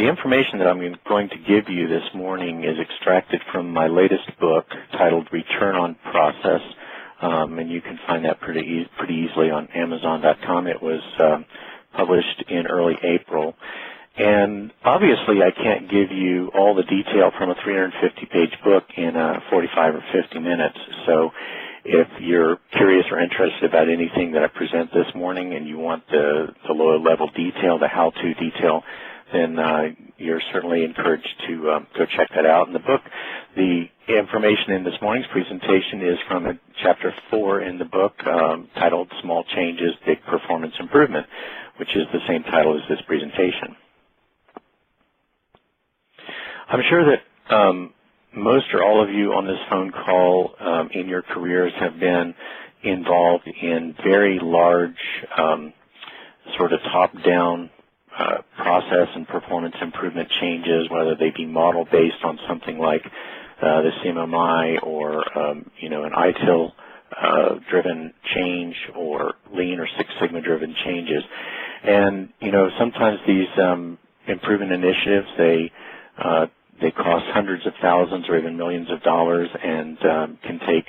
The information that I'm going to give you this morning is extracted from my latest book titled Return on Process, and you can find that pretty easily on Amazon.com. It was published in early April. And obviously I can't give you all the detail from a 350-page book in 45 or 50 minutes. So if you're curious or interested about anything that I present this morning and you want the lower level detail, the how-to detail, then you're certainly encouraged to go check that out. In the book, the information in this morning's presentation is from chapter 4 in the book titled Small Changes, Big Performance Improvement, which is the same title as this presentation. I'm sure that most or all of you on this phone call in your careers have been involved in very large sort of top-down process and performance improvement changes, whether they be model-based on something like the CMMI or, an ITIL-driven change or Lean or Six Sigma-driven changes. And, sometimes these improvement initiatives, they cost hundreds of thousands or even millions of dollars and can take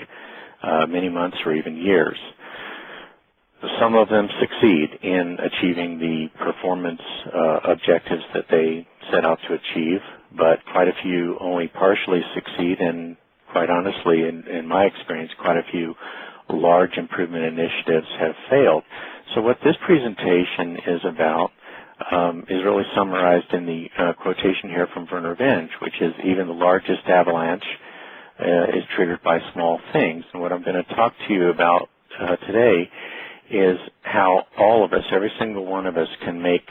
many months or even years. Some of them succeed in achieving the performance objectives that they set out to achieve, but quite a few only partially succeed, and quite honestly, in my experience, quite a few large improvement initiatives have failed. So what this presentation is about is really summarized in the quotation here from Werner Vinge, which is even the largest avalanche is triggered by small things. And what I'm going to talk to you about today is how all of us, every single one of us, can make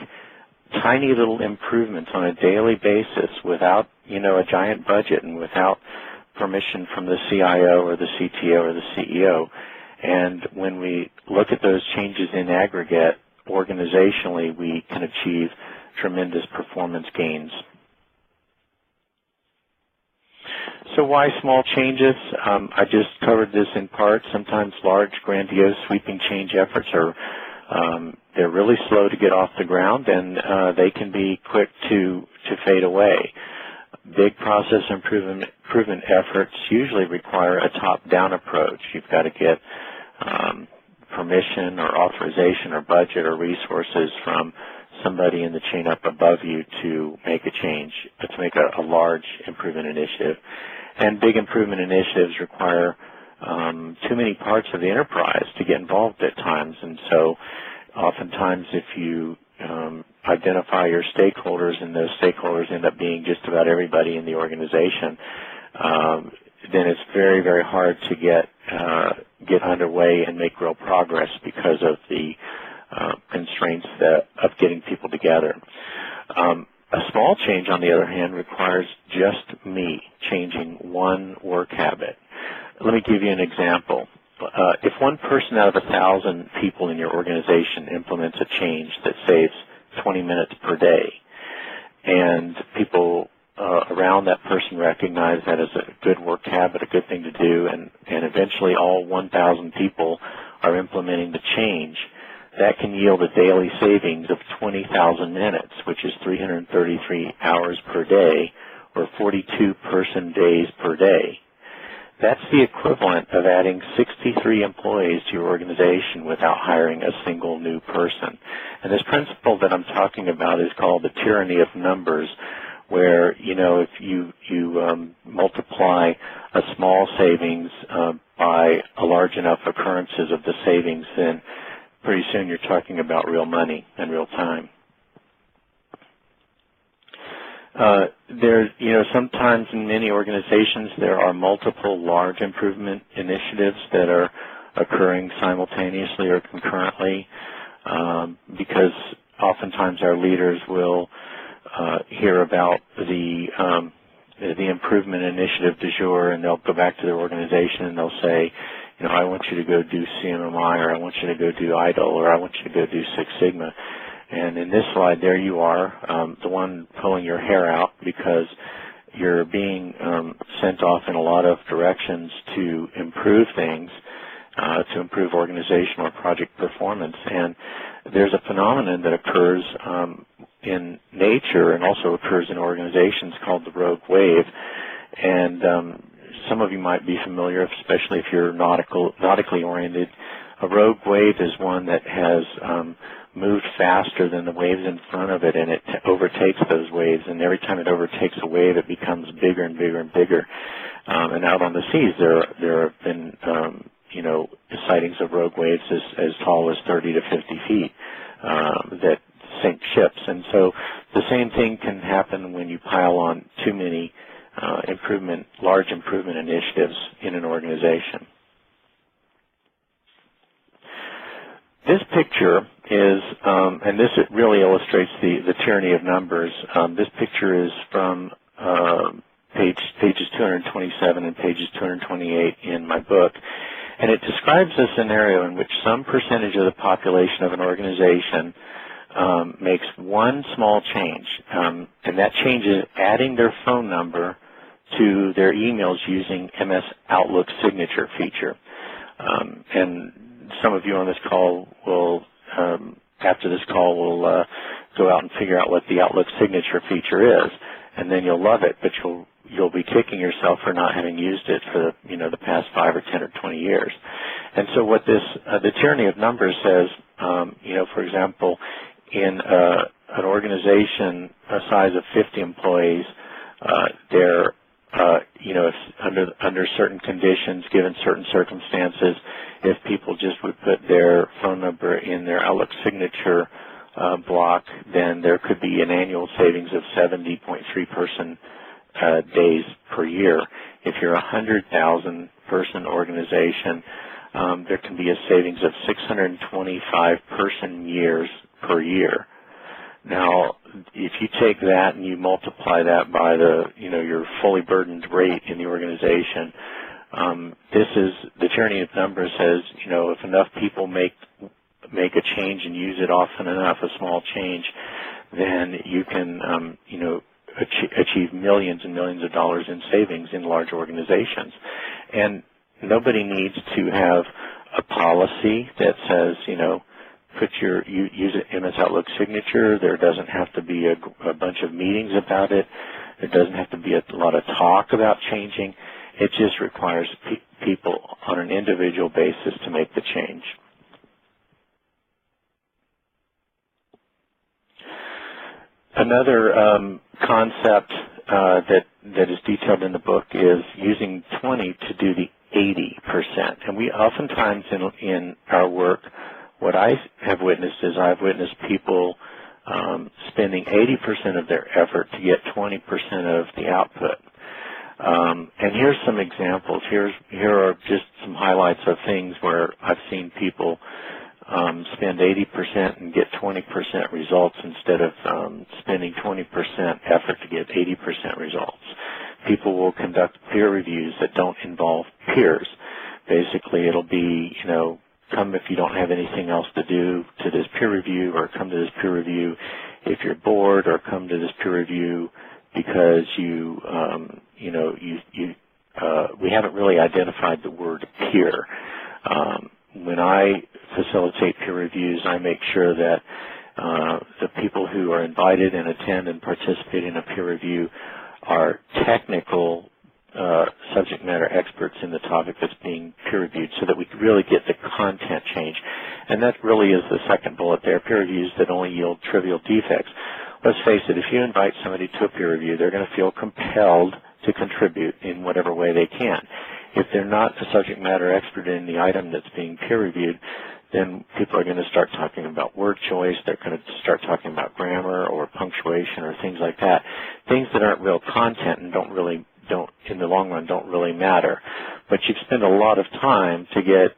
tiny little improvements on a daily basis without, a giant budget and without permission from the CIO or the CTO or the CEO. And when we look at those changes in aggregate, organizationally, we can achieve tremendous performance gains. So why small changes? I just covered this in part. Sometimes large, grandiose, sweeping change efforts are they're really slow to get off the ground, and they can be quick to fade away. Big process improvement efforts usually require a top-down approach. You've got to get permission or authorization or budget or resources from somebody in the chain up above you to make a change, to make a large improvement initiative. And big improvement initiatives require too many parts of the enterprise to get involved at times. And so oftentimes if you identify your stakeholders and those stakeholders end up being just about everybody in the organization, then it's very, very hard to get underway and make real progress because of the constraints of getting people together. A small change, on the other hand, requires just me changing one work habit. Let me give you an example. If one person out of 1,000 people in your organization implements a change that saves 20 minutes per day, and people around that person recognize that as a good work habit, a good thing to do, and eventually all 1,000 people are implementing the change, that can yield a daily savings of 20,000 minutes, which is 333 hours per day, or 42 person days per day. That's the equivalent of adding 63 employees to your organization without hiring a single new person. And this principle that I'm talking about is called the tyranny of numbers, where, if you multiply a small savings by a large enough occurrences of the savings, then pretty soon you're talking about real money and real time. Sometimes in many organizations there are multiple large improvement initiatives that are occurring simultaneously or concurrently, because oftentimes our leaders will hear about the improvement initiative du jour, and they'll go back to their organization and they'll say, I want you to go do CMMI, or I want you to go do IDLE, or I want you to go do Six Sigma. And in this slide, there you are, the one pulling your hair out because you're being sent off in a lot of directions to improve things, to improve organizational or project performance. And there's a phenomenon that occurs in nature and also occurs in organizations called the rogue wave. And some of you might be familiar, especially if you're nautically oriented. A rogue wave is one that has moved faster than the waves in front of it, and it overtakes those waves. And every time it overtakes a wave, it becomes bigger and bigger and bigger. And out on the seas, there have been sightings of rogue waves as tall as 30 to 50 feet that sink ships. And so the same thing can happen when you pile on too many large improvement initiatives in an organization. This picture is, and this really illustrates the tyranny of numbers. This picture is from pages 227 and pages 228 in my book, and it describes a scenario in which some percentage of the population of an organization makes one small change, and that change is adding their phone number to their emails using MS Outlook signature feature. And some of you on this call will, after this call, will go out and figure out what the Outlook signature feature is, and then you'll love it, but you'll be kicking yourself for not having used it for the past 5 or 10 or 20 years. And so what the tyranny of numbers says, for example, in an organization a size of 50 employees, if under certain conditions, given certain circumstances, if people just would put their phone number in their Outlook signature block, then there could be an annual savings of 70.3 person days per year. If you're a 100,000 person organization, there can be a savings of 625 person years per year. Now, if you take that and you multiply that by your fully burdened rate in the organization, this is the tyranny of numbers. Says if enough people make a change and use it often enough, a small change, then you can achieve millions and millions of dollars in savings in large organizations. And nobody needs to have a policy that says use an MS Outlook signature. There doesn't have to be a bunch of meetings about it. There doesn't have to be a lot of talk about changing. It just requires people on an individual basis to make the change. Another concept that is detailed in the book is using 20 to do the 80%. And we oftentimes in our work, what I have witnessed is I've witnessed people spending 80% of their effort to get 20% of the output. And here's some examples. Here are just some highlights of things where I've seen people spend 80% and get 20% results instead of spending 20% effort to get 80% results. People will conduct peer reviews that don't involve peers. Basically, it'll be, come if you don't have anything else to do to this peer review, or come to this peer review if you're bored, or come to this peer review because we haven't really identified the word peer. When I facilitate peer reviews, I make sure that the people who are invited and attend and participate in a peer review are technical subject matter experts in the topic that's being peer reviewed, so that we can really get the content change. And that really is the second bullet there, peer reviews that only yield trivial defects. Let's face it, if you invite somebody to a peer review, they're going to feel compelled to contribute in whatever way they can. If they're not a subject matter expert in the item that's being peer reviewed, then people are going to start talking about word choice. They're going to start talking about grammar or punctuation or things like that, things that aren't real content and don't in the long run don't really matter. But you've spent a lot of time to get